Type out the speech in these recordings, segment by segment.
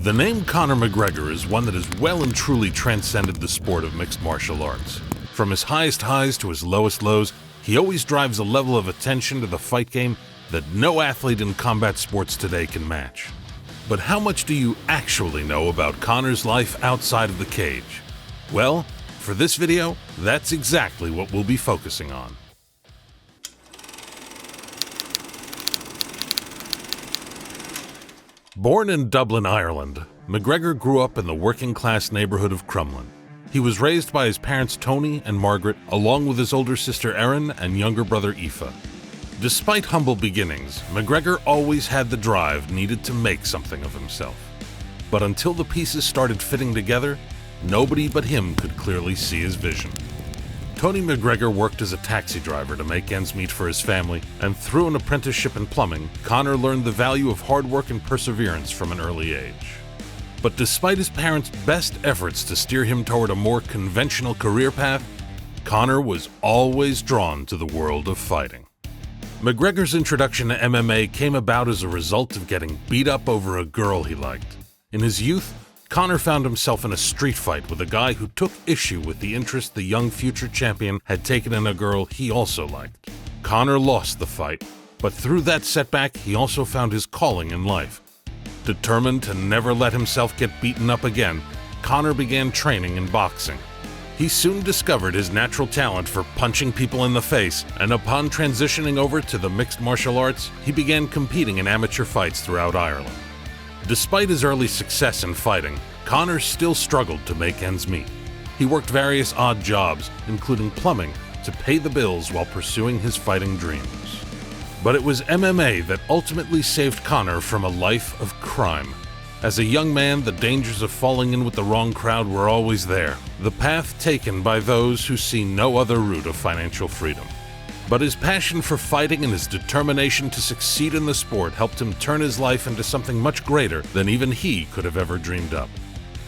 The name Conor McGregor is one that has well and truly transcended the sport of mixed martial arts. From his highest highs to his lowest lows, he always drives a level of attention to the fight game that no athlete in combat sports today can match. But how much do you actually know about Conor's life outside of the cage? Well, for this video, that's exactly what we'll be focusing on. Born in Dublin, Ireland, McGregor grew up in the working-class neighborhood of Crumlin. He was raised by his parents Tony and Margaret, along with his older sister Erin and younger brother Aoife. Despite humble beginnings, McGregor always had the drive needed to make something of himself. But until the pieces started fitting together, nobody but him could clearly see his vision. Tony McGregor worked as a taxi driver to make ends meet for his family, and through an apprenticeship in plumbing, Conor learned the value of hard work and perseverance from an early age. But despite his parents' best efforts to steer him toward a more conventional career path, Conor was always drawn to the world of fighting. McGregor's introduction to MMA came about as a result of getting beat up over a girl he liked. In his youth, Conor found himself in a street fight with a guy who took issue with the interest the young future champion had taken in a girl he also liked. Conor lost the fight, but through that setback, he also found his calling in life. Determined to never let himself get beaten up again, Conor began training in boxing. He soon discovered his natural talent for punching people in the face, and upon transitioning over to the mixed martial arts, he began competing in amateur fights throughout Ireland. Despite his early success in fighting, Conor still struggled to make ends meet. He worked various odd jobs, including plumbing, to pay the bills while pursuing his fighting dreams. But it was MMA that ultimately saved Conor from a life of crime. As a young man, the dangers of falling in with the wrong crowd were always there, the path taken by those who see no other route of financial freedom. But his passion for fighting and his determination to succeed in the sport helped him turn his life into something much greater than even he could have ever dreamed up.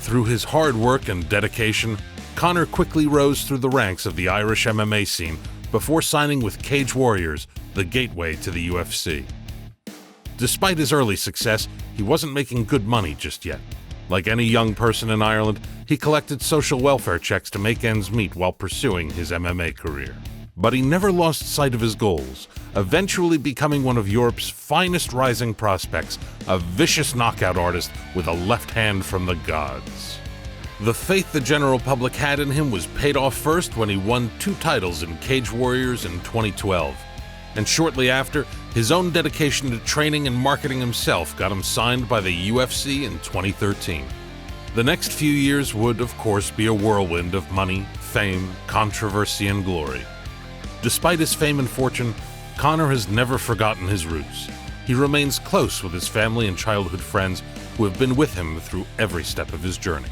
Through his hard work and dedication, Conor quickly rose through the ranks of the Irish MMA scene before signing with Cage Warriors, the gateway to the UFC. Despite his early success, he wasn't making good money just yet. Like any young person in Ireland, he collected social welfare checks to make ends meet while pursuing his MMA career. But he never lost sight of his goals, eventually becoming one of Europe's finest rising prospects, a vicious knockout artist with a left hand from the gods. The faith the general public had in him was paid off first when he won 2 titles in Cage Warriors in 2012. And shortly after, his own dedication to training and marketing himself got him signed by the UFC in 2013. The next few years would, of course, be a whirlwind of money, fame, controversy, and glory. Despite his fame and fortune, Conor has never forgotten his roots. He remains close with his family and childhood friends who have been with him through every step of his journey.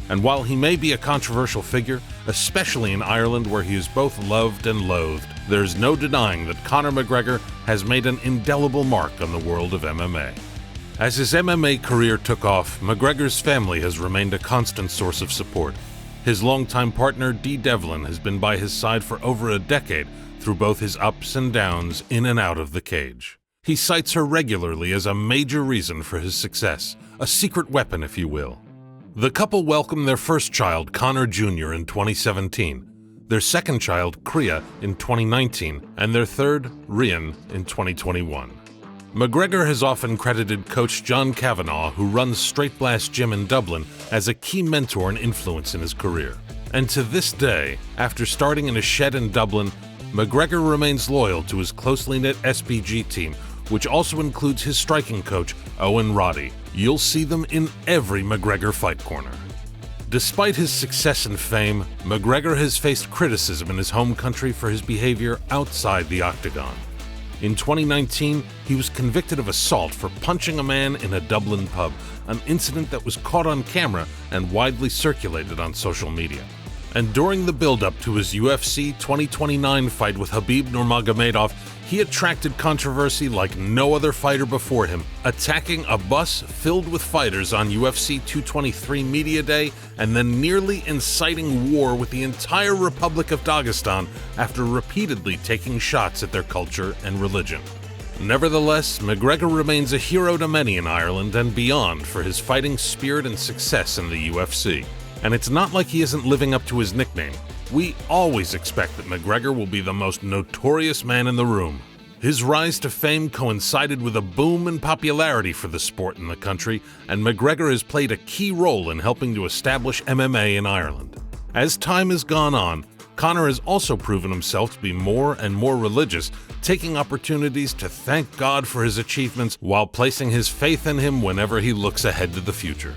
And while he may be a controversial figure, especially in Ireland where he is both loved and loathed, there's no denying that Conor McGregor has made an indelible mark on the world of MMA. As his MMA career took off, McGregor's family has remained a constant source of support. His longtime partner, Dee Devlin, has been by his side for over a decade through both his ups and downs in and out of the cage. He cites her regularly as a major reason for his success, a secret weapon, if you will. The couple welcomed their first child, Conor Jr., in 2017, their second child, Kriya, in 2019, and their third, Ryan, in 2021. McGregor has often credited coach John Kavanagh, who runs Straight Blast Gym in Dublin, as a key mentor and influence in his career. And to this day, after starting in a shed in Dublin, McGregor remains loyal to his closely knit SBG team, which also includes his striking coach, Owen Roddy. You'll see them in every McGregor fight corner. Despite his success and fame, McGregor has faced criticism in his home country for his behavior outside the octagon. In 2019, he was convicted of assault for punching a man in a Dublin pub, an incident that was caught on camera and widely circulated on social media. And during the build-up to his UFC 2029 fight with Khabib Nurmagomedov, he attracted controversy like no other fighter before him, attacking a bus filled with fighters on UFC 223 Media Day and then nearly inciting war with the entire Republic of Dagestan after repeatedly taking shots at their culture and religion. Nevertheless, McGregor remains a hero to many in Ireland and beyond for his fighting spirit and success in the UFC. And it's not like he isn't living up to his nickname. We always expect that McGregor will be the most notorious man in the room. His rise to fame coincided with a boom in popularity for the sport in the country, and McGregor has played a key role in helping to establish MMA in Ireland. As time has gone on, Conor has also proven himself to be more and more religious, taking opportunities to thank God for his achievements while placing his faith in him whenever he looks ahead to the future.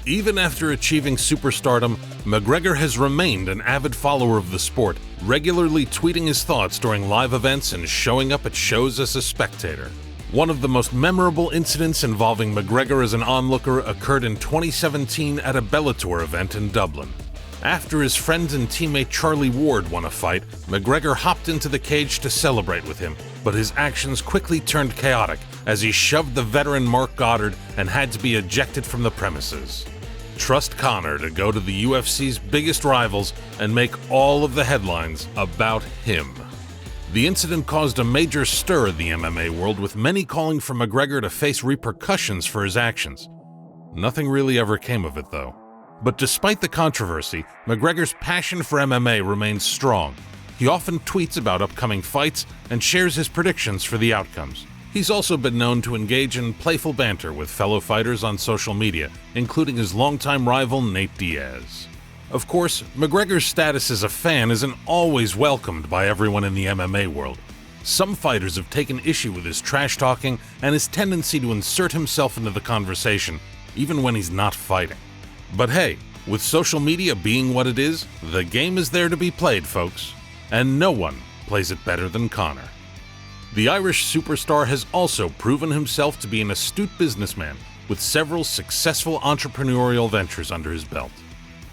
Even after achieving superstardom, McGregor has remained an avid follower of the sport, regularly tweeting his thoughts during live events and showing up at shows as a spectator. One of the most memorable incidents involving McGregor as an onlooker occurred in 2017 at a Bellator event in Dublin. After his friend and teammate Charlie Ward won a fight, McGregor hopped into the cage to celebrate with him, but his actions quickly turned chaotic as he shoved the veteran Mark Goddard and had to be ejected from the premises. Trust Conor to go to the UFC's biggest rivals and make all of the headlines about him. The incident caused a major stir in the MMA world, with many calling for McGregor to face repercussions for his actions. Nothing really ever came of it, though. But despite the controversy, McGregor's passion for MMA remains strong. He often tweets about upcoming fights and shares his predictions for the outcomes. He's also been known to engage in playful banter with fellow fighters on social media, including his longtime rival Nate Diaz. Of course, McGregor's status as a fan isn't always welcomed by everyone in the MMA world. Some fighters have taken issue with his trash talking and his tendency to insert himself into the conversation, even when he's not fighting. But hey, with social media being what it is, the game is there to be played, folks. And no one plays it better than Conor. The Irish superstar has also proven himself to be an astute businessman, with several successful entrepreneurial ventures under his belt.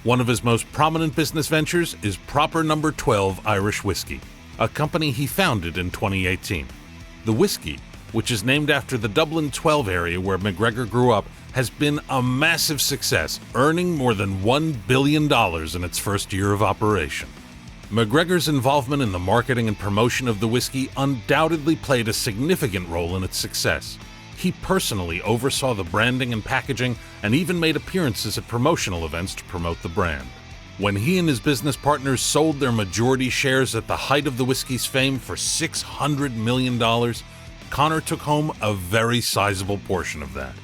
One of his most prominent business ventures is Proper No. 12 Irish Whiskey, a company he founded in 2018. The whiskey, which is named after the Dublin 12 area where McGregor grew up, has been a massive success, earning more than $1 billion in its first year of operation. McGregor's involvement in the marketing and promotion of the whiskey undoubtedly played a significant role in its success. He personally oversaw the branding and packaging and even made appearances at promotional events to promote the brand. When he and his business partners sold their majority shares at the height of the whiskey's fame for $600 million, Conor took home a very sizable portion of that.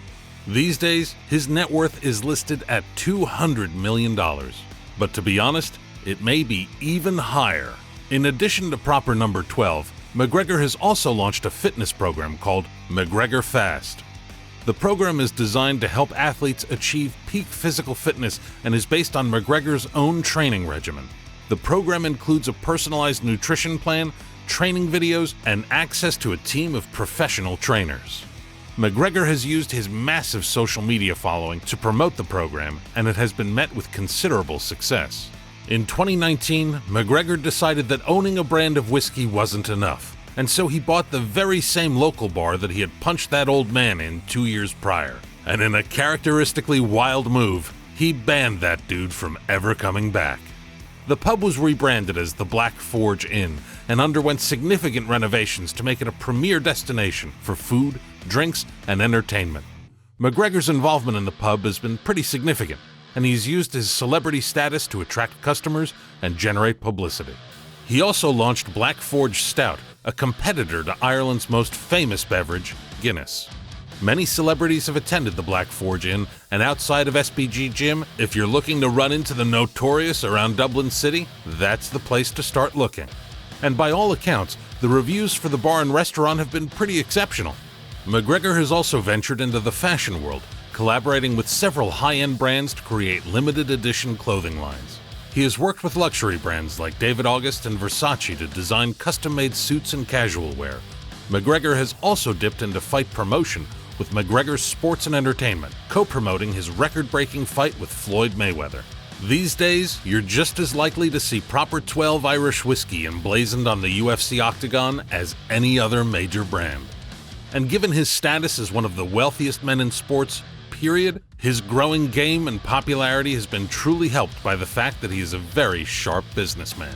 These days, his net worth is listed at $200 million. But to be honest, it may be even higher. In addition to Proper No. 12, McGregor has also launched a fitness program called McGregor Fast. The program is designed to help athletes achieve peak physical fitness and is based on McGregor's own training regimen. The program includes a personalized nutrition plan, training videos, and access to a team of professional trainers. McGregor has used his massive social media following to promote the program, and it has been met with considerable success. In 2019, McGregor decided that owning a brand of whiskey wasn't enough, and so he bought the very same local bar that he had punched that old man in 2 years prior. And in a characteristically wild move, he banned that dude from ever coming back. The pub was rebranded as the Black Forge Inn and underwent significant renovations to make it a premier destination for food, drinks, and entertainment. McGregor's involvement in the pub has been pretty significant, and he's used his celebrity status to attract customers and generate publicity. He also launched Black Forge Stout, a competitor to Ireland's most famous beverage, Guinness. Many celebrities have attended the Black Forge Inn, and outside of SBG Gym, if you're looking to run into the Notorious around Dublin City, that's the place to start looking. And by all accounts, the reviews for the bar and restaurant have been pretty exceptional. McGregor has also ventured into the fashion world, collaborating with several high-end brands to create limited edition clothing lines. He has worked with luxury brands like David August and Versace to design custom-made suits and casual wear. McGregor has also dipped into fight promotion with McGregor's Sports and Entertainment, co-promoting his record-breaking fight with Floyd Mayweather. These days, you're just as likely to see Proper 12 Irish Whiskey emblazoned on the UFC octagon as any other major brand. And given his status as one of the wealthiest men in sports, period, his growing game and popularity has been truly helped by the fact that he is a very sharp businessman.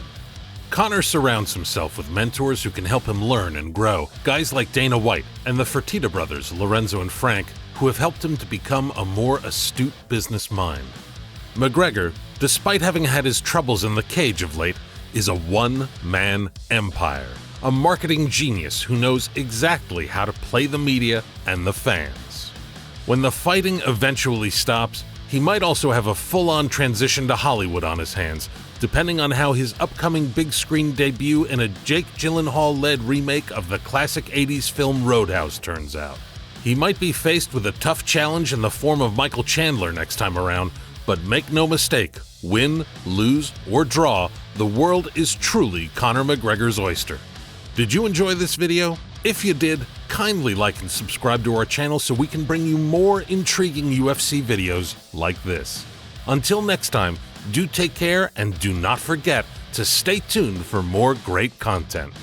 Conor surrounds himself with mentors who can help him learn and grow, guys like Dana White and the Fertitta brothers, Lorenzo and Frank, who have helped him to become a more astute business mind. McGregor, despite having had his troubles in the cage of late, is a one-man empire, a marketing genius who knows exactly how to play the media and the fans. When the fighting eventually stops, he might also have a full-on transition to Hollywood on his hands, depending on how his upcoming big-screen debut in a Jake Gyllenhaal-led remake of the classic 80s film Roadhouse turns out. He might be faced with a tough challenge in the form of Michael Chandler next time around, but make no mistake, win, lose, or draw, the world is truly Conor McGregor's oyster. Did you enjoy this video? If you did, kindly like and subscribe to our channel so we can bring you more intriguing UFC videos like this. Until next time, do take care and do not forget to stay tuned for more great content.